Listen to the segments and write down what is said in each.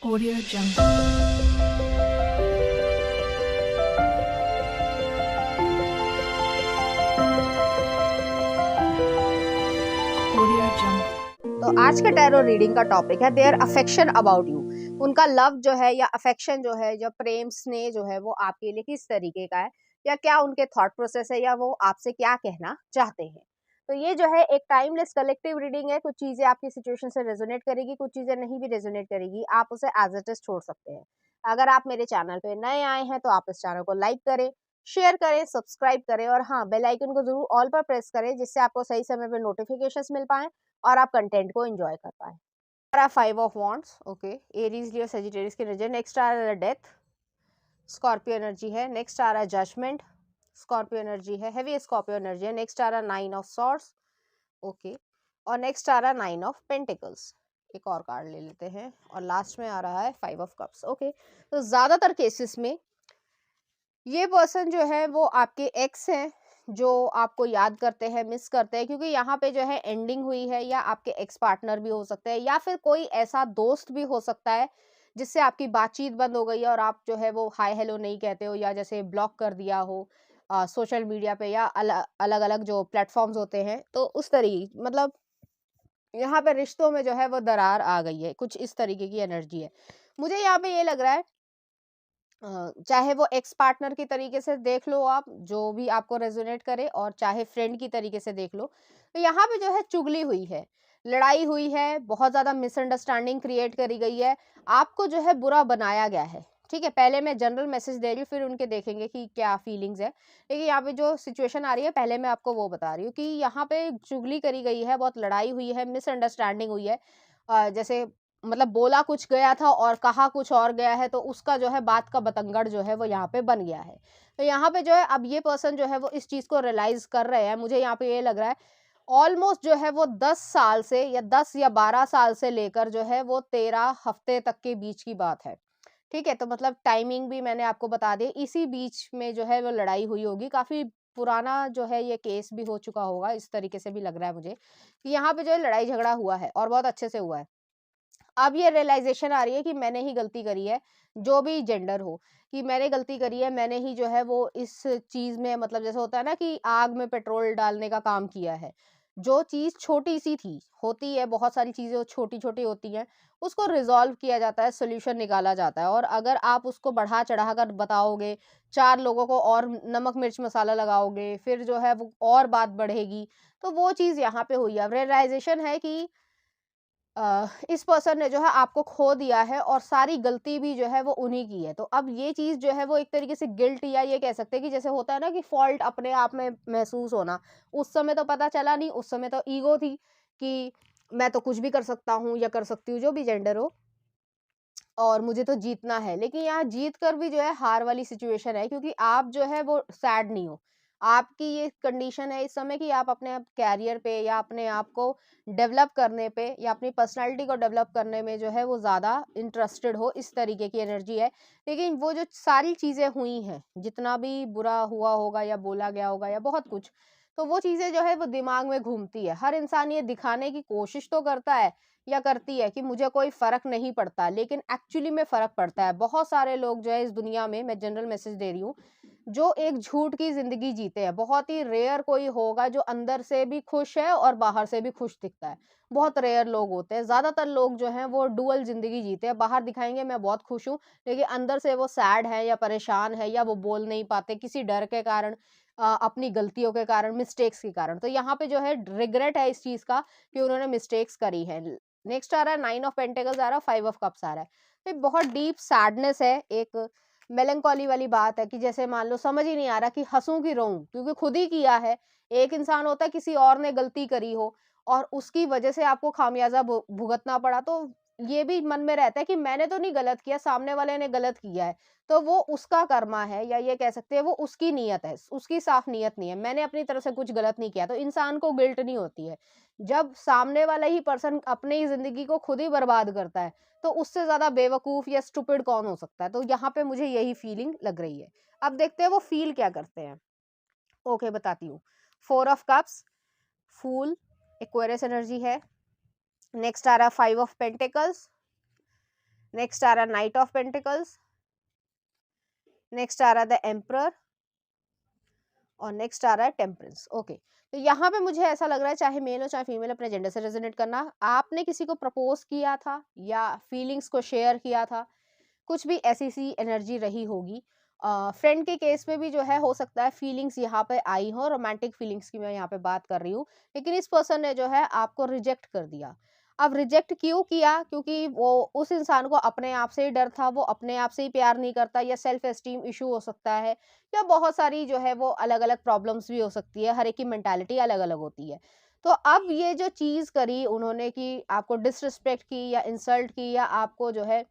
Audio Jungle. Audio Jungle. तो आज का टैरो रीडिंग का टॉपिक है देयर अफेक्शन अबाउट यू। उनका लव जो है या अफेक्शन जो है, जो प्रेम स्नेह जो है वो आपके लिए किस तरीके का है, या क्या उनके थॉट प्रोसेस है, या वो आपसे क्या कहना चाहते हैं। तो ये जो है एक टाइमलेस कलेक्टिव रीडिंग है। कुछ चीजें आपकी सिचुएशन से रेजोनेट करेगी, कुछ चीजें नहीं भी रेजोनेट करेगी, आप उसे एज इट इज छोड़ सकते हैं। अगर आप मेरे चैनल पे नए आए हैं तो आप इस चैनल को लाइक करें, शेयर करें, सब्सक्राइब करें और हाँ, बेल आइकन को जरूर ऑल पर प्रेस करें, जिससे आपको सही समय पे नोटिफिकेशंस मिल पाए और आप कंटेंट को एंजॉय कर पाए। हमारा 5 of wands, okay, Aries Leo Sagittarius की एनर्जी। नेक्स्ट आ रहा है डेथ, स्कॉर्पियो एनर्जी है। नेक्स्ट आ रहा है जजमेंट, स्कॉर्पियो एनर्जी है। हेवी स्कॉर्पियो एनर्जी है। नेक्स्ट आ रहा है 9 ऑफ सॉर्ड्स, ओके, और नेक्स्ट आ रहा है 9 ऑफ पेंटिकल्स। एक और कार्ड ले लेते हैं और लास्ट में आ रहा है 5 ऑफ कप्स, ओके। तो ज्यादातर केसेस में ये पर्सन जो है वो आपके एक्स हैं, जो आपको याद करते हैं, मिस करते हैं, क्योंकि यहाँ पे जो है एंडिंग हुई है, या आपके एक्स पार्टनर भी हो सकते हैं, या फिर कोई ऐसा दोस्त भी हो सकता है जिससे आपकी बातचीत बंद हो गई है और आप जो है वो हाय हेलो नहीं कहते हो, या जैसे ब्लॉक कर दिया हो सोशल मीडिया पे या अलग अलग जो प्लेटफॉर्म्स होते हैं। तो उस तरीके मतलब यहाँ पे रिश्तों में जो है वो दरार आ गई है, कुछ इस तरीके की एनर्जी है। मुझे यहाँ पे ये लग रहा है, चाहे वो एक्स पार्टनर की तरीके से देख लो आप, जो भी आपको रेजोनेट करे, और चाहे फ्रेंड की तरीके से देख लो। तो यहाँ पे जो है चुगली हुई है, लड़ाई हुई है, बहुत ज्यादा मिसअंडरस्टैंडिंग क्रिएट करी गई है, आपको जो है बुरा बनाया गया है। ठीक है, पहले मैं जनरल मैसेज दे रही हूँ, फिर उनके देखेंगे कि क्या फीलिंग्स है। लेकिन यहाँ पे जो सिचुएशन आ रही है, पहले मैं आपको वो बता रही हूँ कि यहाँ पे चुगली करी गई है, बहुत लड़ाई हुई है, मिसअंडरस्टैंडिंग हुई है। जैसे मतलब बोला कुछ गया था और कहा कुछ और गया है, तो उसका जो है बात का बतंगड़ जो है वो यहाँ पे बन गया है। तो यहाँ पे जो है अब ये पर्सन जो है वो इस चीज को रियलाइज कर रहे हैं। मुझे यहाँ पे ये लग रहा है ऑलमोस्ट जो है वो 10 साल से, या 10 या 12 साल से लेकर जो है वो 13 हफ्ते तक के बीच की बात है। ठीक है, तो मतलब टाइमिंग भी मैंने आपको बता दी, इसी बीच में जो है वो लड़ाई हुई होगी। काफी पुराना जो है ये केस भी हो चुका होगा, इस तरीके से भी लग रहा है मुझे कि यहाँ पे जो है लड़ाई झगड़ा हुआ है और बहुत अच्छे से हुआ है। अब ये रियलाइजेशन आ रही है कि मैंने ही गलती करी है, जो भी जेंडर हो, कि मैंने गलती करी है, मैंने ही जो है वो इस चीज में, मतलब जैसे होता है ना कि आग में पेट्रोल डालने का काम किया है। जो चीज छोटी सी थी, होती है बहुत सारी चीजें छोटी छोटी होती हैं, उसको रिजॉल्व किया जाता है, सोल्यूशन निकाला जाता है। और अगर आप उसको बढ़ा चढ़ा कर बताओगे, 4 लोगों को और नमक मिर्च मसाला लगाओगे, फिर जो है वो और बात बढ़ेगी। तो वो चीज यहाँ पे हुई है। अब रियलाइजेशन है कि इस पर्सन ने जो है आपको खो दिया है, और सारी गलती भी जो है वो उन्हीं की है। तो अब ये चीज जो है वो एक तरीके से गिल्ट, या ये कह सकते हैं कि जैसे होता है ना कि फॉल्ट अपने आप में महसूस होना। उस समय तो पता चला नहीं, उस समय तो ईगो थी कि मैं तो कुछ भी कर सकता हूँ या कर सकती हूँ, जो भी जेंडर हो, और मुझे तो जीतना है। लेकिन यहाँ जीत कर भी जो है हार वाली सिचुएशन है, क्योंकि आप जो है वो सैड नहीं हो। आपकी ये कंडीशन है इस समय कि आप अपने आप कैरियर पे, या अपने आप को डेवलप करने पे, या अपनी पर्सनालिटी को डेवलप करने में जो है वो ज़्यादा इंटरेस्टेड हो, इस तरीके की एनर्जी है। लेकिन वो जो सारी चीज़ें हुई हैं, जितना भी बुरा हुआ होगा या बोला गया होगा या बहुत कुछ, तो वो चीज़ें जो है वो दिमाग में घूमती है। हर इंसान ये दिखाने की कोशिश तो करता है या करती है कि मुझे कोई फ़र्क नहीं पड़ता, लेकिन एक्चुअली में फ़र्क पड़ता है। बहुत सारे लोग जो है इस दुनिया में, मैं जनरल मैसेज दे रही हूँ, जो एक झूठ की ज़िंदगी जीते हैं। बहुत ही रेयर कोई होगा जो अंदर से भी खुश है और बाहर से भी खुश दिखता है। बहुत रेयर लोग होते हैं। ज़्यादातर लोग जो हैं वो डुअल ज़िंदगी जीते हैं। बाहर दिखाएँगे मैं बहुत खुश हूँ, लेकिन अंदर से वो सैड है, या परेशान है, या वो बोल नहीं पाते किसी डर के कारण, अपनी गलतियों के कारण, मिस्टेक्स के कारण। तो यहाँ पे जो है रिग्रेट है इस चीज़ का कि उन्होंने मिस्टेक्स करी हैं। नेक्स्ट आ रहा है 9 ऑफ पेंटिकल्स आ रहा है, 5 ऑफ कप्स आ रहा है। तो एक बहुत डीप सैडनेस है, एक मेलंकोली वाली बात है कि जैसे मान लो समझ ही नहीं आ रहा कि हँसूँ कि रोऊँ, क्योंकि खुद ही किया है। एक इंसान होता है किसी और ने गलती करी हो और उसकी वजह से आपको खामियाज़ा भुगतना पड़ा, तो ये भी मन में रहता है कि मैंने तो नहीं गलत किया, सामने वाले ने गलत किया है। तो वो उसका कर्मा है, या ये कह सकते हैं वो उसकी नीयत है, उसकी साफ नीयत नहीं है। मैंने अपनी तरफ से कुछ गलत नहीं किया, तो इंसान को गिल्ट नहीं होती है। जब सामने वाला ही पर्सन अपनी ही ज़िंदगी को खुद ही बर्बाद करता है, तो उससे ज़्यादा बेवकूफ़ या स्टूपिड कौन हो सकता है? तो यहाँ पे मुझे यही फीलिंग लग रही है। अब देखते हैं वो फ़ील क्या करते हैं। ओके, बताती हूँ। 4 of cups, fool, aquarius energy है। नेक्स्ट आ रहा है 5 ऑफ पेंटिकल्स, नेक्स्ट आ रहा नाइट ऑफ पेंटिकल्स, नेक्स्ट आ रहा द एम्परर, और नेक्स्ट आ रहा है टेम्परेंस। ओके, तो यहाँ पे मुझे ऐसा लग रहा है चाहे मेल हो चाहे फीमेल, अपने जेंडर से रेजोनेट करना। आपने किसी को प्रपोज किया था या फीलिंग्स को शेयर किया था, कुछ भी ऐसी सी एनर्जी रही होगी। फ्रेंड के केस में भी जो है हो सकता है फीलिंग्स यहाँ पे आई हो, रोमांटिक फीलिंग्स की मैं यहाँ पे बात कर रही हूँ, लेकिन इस पर्सन ने जो है आपको रिजेक्ट कर दिया। अब रिजेक्ट क्यों किया? क्योंकि वो उस इंसान को अपने आप से ही डर था, वो अपने आप से ही प्यार नहीं करता, या सेल्फ एस्टीम इशू हो सकता है, या बहुत सारी जो है वो अलग अलग प्रॉब्लम्स भी हो सकती है, हर एक की मेंटालिटी अलग अलग होती है। तो अब ये जो चीज़ करी उन्होंने कि आपको डिसरिस्पेक्ट की या इंसल्ट की, या आपको जो है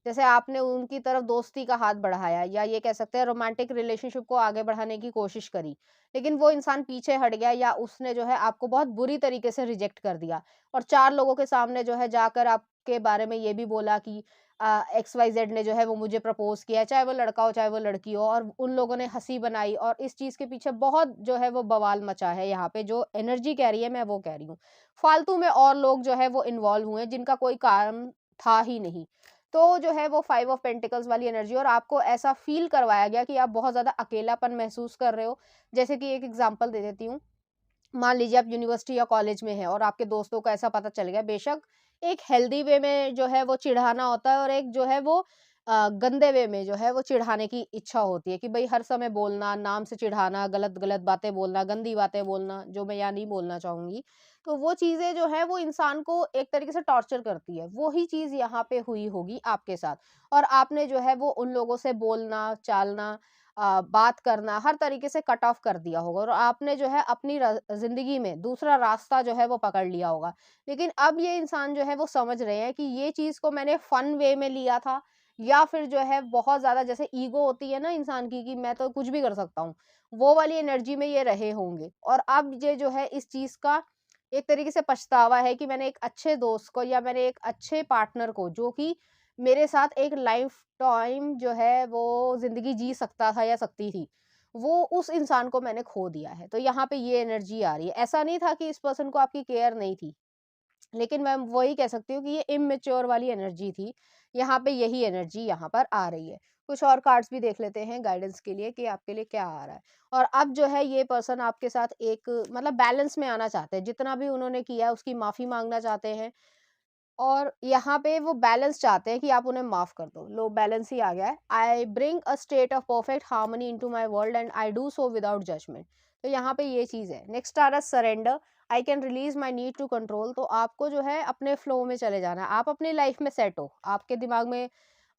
जैसे आपने उनकी तरफ दोस्ती का हाथ बढ़ाया, या ये कह सकते हैं रोमांटिक रिलेशनशिप को आगे बढ़ाने की कोशिश करी, लेकिन वो इंसान पीछे हट गया, या उसने जो है आपको बहुत बुरी तरीके से रिजेक्ट कर दिया, और 4 लोगों के सामने जो है जाकर आपके बारे में ये भी बोला कि एक्स वाई जेड ने जो है वो मुझे प्रपोज किया है, चाहे वो लड़का हो चाहे वो लड़की हो, और उन लोगों ने हंसी बनाई, और इस चीज के पीछे बहुत जो है वो बवाल मचा है। यहाँ पे जो एनर्जी कह रही है मैं वो कह रही हूँ, फालतू में और लोग जो है वो इन्वॉल्व हुए जिनका कोई कारण था ही नहीं। तो जो है वो 5 ऑफ पेंटिकल्स वाली एनर्जी, और आपको ऐसा फील करवाया गया कि आप बहुत ज़्यादा अकेलापन महसूस कर रहे हो। जैसे कि एक एग्जांपल दे देती हूँ, मान लीजिए आप यूनिवर्सिटी या कॉलेज में हैं और आपके दोस्तों को ऐसा पता चल गया, बेशक एक हेल्दी वे में जो है वो चिढ़ाना होता है, और एक जो है वो गंदे वे में जो है वो चिढ़ाने की इच्छा होती है कि भाई हर समय बोलना, नाम से चिढ़ाना, गलत-गलत बातें बोलना, गंदी बातें बोलना, जो मैं यहाँ नहीं बोलना चाहूँगी। तो वो चीज़ें जो है वो इंसान को एक तरीके से टॉर्चर करती है। वो ही चीज़ यहाँ पे हुई होगी आपके साथ, और आपने जो है वो उन लोगों से बोलना, चालना, बात करना, हर तरीके से कट ऑफ कर दिया होगा, और आपने जो है अपनी जिंदगी में दूसरा रास्ता जो है वो पकड़ लिया होगा। लेकिन अब ये इंसान जो है वो समझ रहे हैं कि ये चीज को मैंने फन वे में लिया था, या फिर जो है बहुत ज्यादा जैसे ईगो होती है ना इंसान की कि मैं तो कुछ भी कर सकता हूँ, वो वाली एनर्जी में ये रहे होंगे। और अब ये जो है इस चीज का एक तरीके से पछतावा है कि मैंने एक अच्छे दोस्त को, या मैंने एक अच्छे पार्टनर को, जो कि मेरे साथ एक लाइफ टाइम जो है वो ज़िंदगी जी सकता था या सकती थी, वो उस इंसान को मैंने खो दिया है। तो यहाँ पे ये एनर्जी आ रही है। ऐसा नहीं था कि इस पर्सन को आपकी केयर नहीं थी, लेकिन मैं वही कह सकती हूँ कि ये इमैच्योर वाली एनर्जी थी। यहाँ पे यही एनर्जी यहाँ पर आ रही है। कुछ और कार्ड्स भी देख लेते हैं गाइडेंस के लिए कि आपके लिए क्या आ रहा है। और अब जो है ये पर्सन आपके साथ एक मतलब बैलेंस में आना चाहते हैं। जितना भी उन्होंने किया है उसकी माफ़ी माँगना चाहते हैं, और यहाँ पे वो बैलेंस चाहते हैं कि आप उन्हें माफ कर दो। लो, बैलेंस ही आ गया है। I bring a state of perfect harmony into my world and I do so without judgment. तो यहाँ पे ये चीज है। नेक्स्ट आ रहा है surrender. I can release my need to control. तो आपको जो है अपने फ्लो में चले जाना है, आप अपनी लाइफ में सेट हो, आपके दिमाग में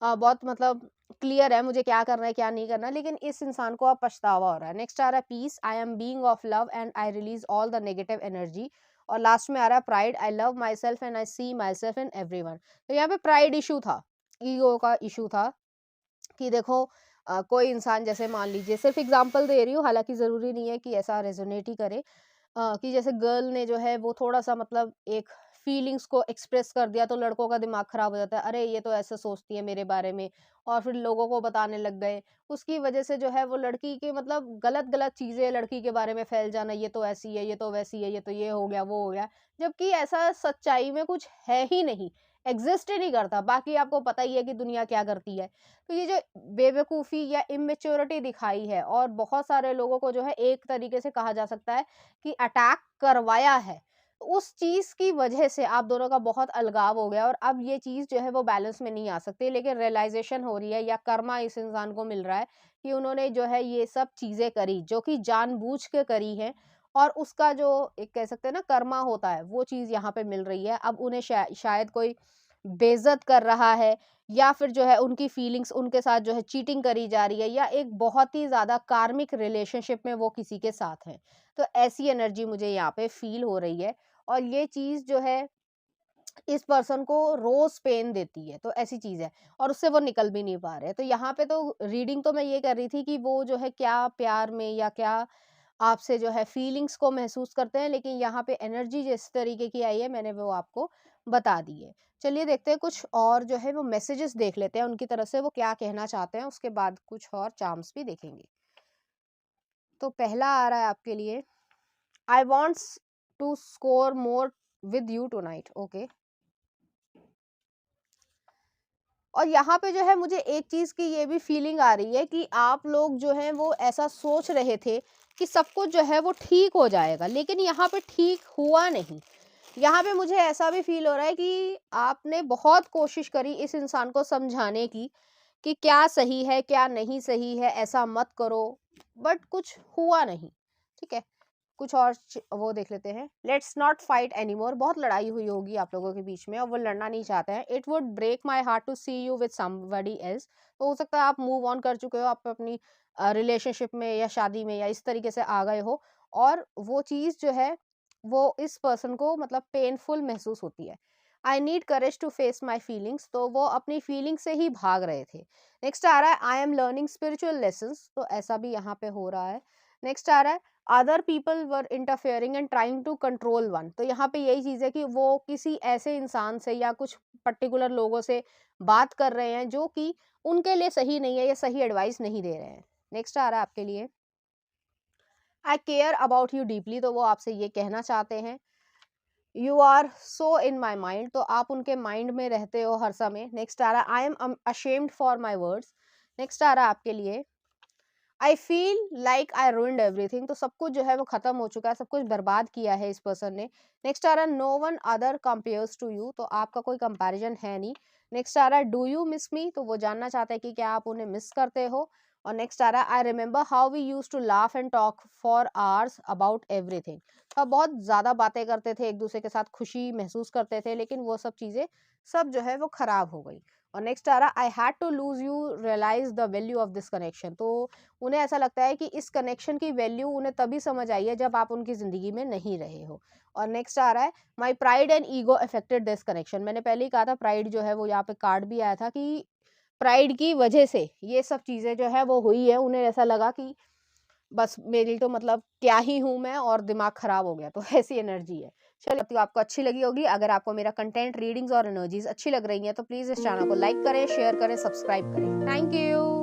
बहुत मतलब क्लियर है मुझे क्या करना है क्या नहीं करना, लेकिन इस इंसान को अब पछतावा हो रहा है। नेक्स्ट आ रहा है peace. I am being of love and I release all the negative energy. और लास्ट में आ रहा है pride. I love myself and I see myself in everyone. तो यहाँ पे प्राइड इशू था, ईगो का इशू था कि देखो कोई इंसान, जैसे मान लीजिए, सिर्फ एग्जांपल दे रही हूँ, हालांकि ज़रूरी नहीं है कि ऐसा रेजोनेट ही करे, कि जैसे गर्ल ने जो है वो थोड़ा-सा मतलब एक फीलिंग्स को एक्सप्रेस कर दिया, तो लड़कों का दिमाग खराब हो जाता है, अरे ये तो ऐसे सोचती है मेरे बारे में, और फिर लोगों को बताने लग गए। उसकी वजह से जो है वो लड़की की मतलब गलत-गलत चीज़ें लड़की के बारे में फैल जाना, ये तो ऐसी है, ये तो वैसी है, ये तो ये हो गया, वो हो गया। जबकि ऐसा सच्चाई में कुछ है ही नहीं, एग्ज़िस्ट ही नहीं करता। बाकी आपको पता ही है कि दुनिया क्या करती है। तो ये जो बेवकूफ़ी या इमैच्योरिटी दिखाई है, और बहुत सारे लोगों को जो है एक तरीके से कहा जा सकता है कि अटैक करवाया है, उस चीज़ की वजह से आप दोनों का बहुत अलगाव हो गया, और अब ये चीज़ जो है वो बैलेंस में नहीं आ सकती। लेकिन रियलाइज़ेशन हो रही है, या कर्मा इस इंसान को मिल रहा है कि उन्होंने जो है ये सब चीज़ें करी, जो कि जानबूझ के करी हैं, और उसका जो एक कह सकते हैं ना कर्मा होता है, वो चीज़ यहाँ पे मिल रही है। अब उन्हें शायद कोई बेइज़्ज़त कर रहा है, या फिर जो है उनकी फीलिंग्स उनके साथ जो है चीटिंग करी जा रही है, या एक बहुत ही ज़्यादा कार्मिक रिलेशनशिप में वो किसी के साथ हैं। तो ऐसी एनर्जी मुझे यहाँ पे फ़ील हो रही है, और ये चीज़ जो है इस पर्सन को रोज़ पेन देती है, तो ऐसी चीज़ है, और उससे वो निकल भी नहीं पा रहे हैं। तो यहाँ पे तो रीडिंग तो मैं ये कर रही थी कि वो जो है क्या प्यार में या क्या आपसे जो है फीलिंग्स को महसूस करते हैं, लेकिन यहाँ पे एनर्जी जिस तरीके की आई है मैंने वो आपको बता दी है। चलिए देखते हैं कुछ और जो है वो मैसेजेस देख लेते हैं उनकी तरफ से, वो क्या कहना चाहते हैं, उसके बाद कुछ और चार्म्स भी देखेंगे। तो पहला आ रहा है आपके लिए, I wants to score more with you tonight. Okay, और यहाँ पे जो है मुझे एक चीज़ की ये भी फीलिंग आ रही है कि आप लोग जो हैं वो ऐसा सोच रहे थे कि सब कुछ जो है वो ठीक हो जाएगा, लेकिन यहाँ पे ठीक हुआ नहीं। यहाँ पे मुझे ऐसा भी फ़ील हो रहा है कि आपने बहुत कोशिश करी इस इंसान को समझाने की कि क्या सही है, क्या नहीं सही है, ऐसा मत करो, बट कुछ हुआ नहीं, ठीक है? कुछ और वो देख लेते हैं। Let's not fight anymore. बहुत लड़ाई हुई होगी आप लोगों के बीच में और वो लड़ना नहीं चाहते हैं। It would break my heart to see you with somebody else. तो हो सकता है आप मूव ऑन कर चुके हो, आप अपनी रिलेशनशिप में या शादी में या इस तरीके से आ गए हो, और वो चीज़ जो है वो इस पर्सन को मतलब पेनफुल महसूस होती है। I need courage to face my feelings. तो वो अपनी फीलिंग से ही भाग रहे थे। नेक्स्ट आ रहा है I am learning spiritual lessons. तो ऐसा भी यहाँ पे हो रहा है। नेक्स्ट आ रहा है other people were interfering and trying to control one. तो यहाँ पे यही चीज़ है कि वो किसी ऐसे इंसान से या कुछ पर्टिकुलर लोगों से बात कर रहे हैं जो कि उनके लिए सही नहीं है या सही एडवाइस नहीं दे रहे हैं। नेक्स्ट आ रहा है आपके लिए I care about you deeply. तो वो आपसे ये कहना चाहते हैं you are so in my mind. तो आप उनके माइंड में रहते हो हर समय। नेक्स्ट आ रहा है I am ashamed for my words. Next आ रहा है आपके लिए I feel like I ruined everything. तो सब कुछ जो है वो खत्म हो चुका है, सब कुछ बर्बाद किया है इस पर्सन ने। नेक्स्ट आ रहा है no one other compares to you. तो आपका कोई कंपैरिजन है नहीं। नेक्स्ट आ रहा है डू यू मिस मी। तो वो जानना चाहते हैं कि क्या आप उन्हें मिस करते हो। और नेक्स्ट आ रहा है I remember how we use to laugh and talk for hours about everything. तो आप बहुत ज़्यादा बातें करते थे, एक दूसरे के साथ खुशी महसूस करते थे, लेकिन वो सब चीज़ें सब जो है वो खराब हो गई। और नेक्स्ट आ रहा I had to lose you realize the value of this connection. तो उन्हें ऐसा लगता है कि इस कनेक्शन की वैल्यू उन्हें तभी समझ आई है जब आप उनकी ज़िंदगी में नहीं रहे हो। और नेक्स्ट आ रहा है my pride and ego affected this connection. मैंने पहले ही कहा था प्राइड जो है वो यहाँ पे कार्ड भी आया था कि प्राइड की वजह से ये सब चीज़ें जो है वो हुई है। उन्हें ऐसा लगा कि बस मेरी तो मतलब क्या ही हूँ मैं, और दिमाग खराब हो गया। तो ऐसी एनर्जी है। चलिए आपको अच्छी लगी होगी। अगर आपको मेरा कंटेंट रीडिंग्स और एनर्जीज अच्छी लग रही हैं तो प्लीज़ इस चैनल को लाइक करें, शेयर करें, सब्सक्राइब करें। Thank you.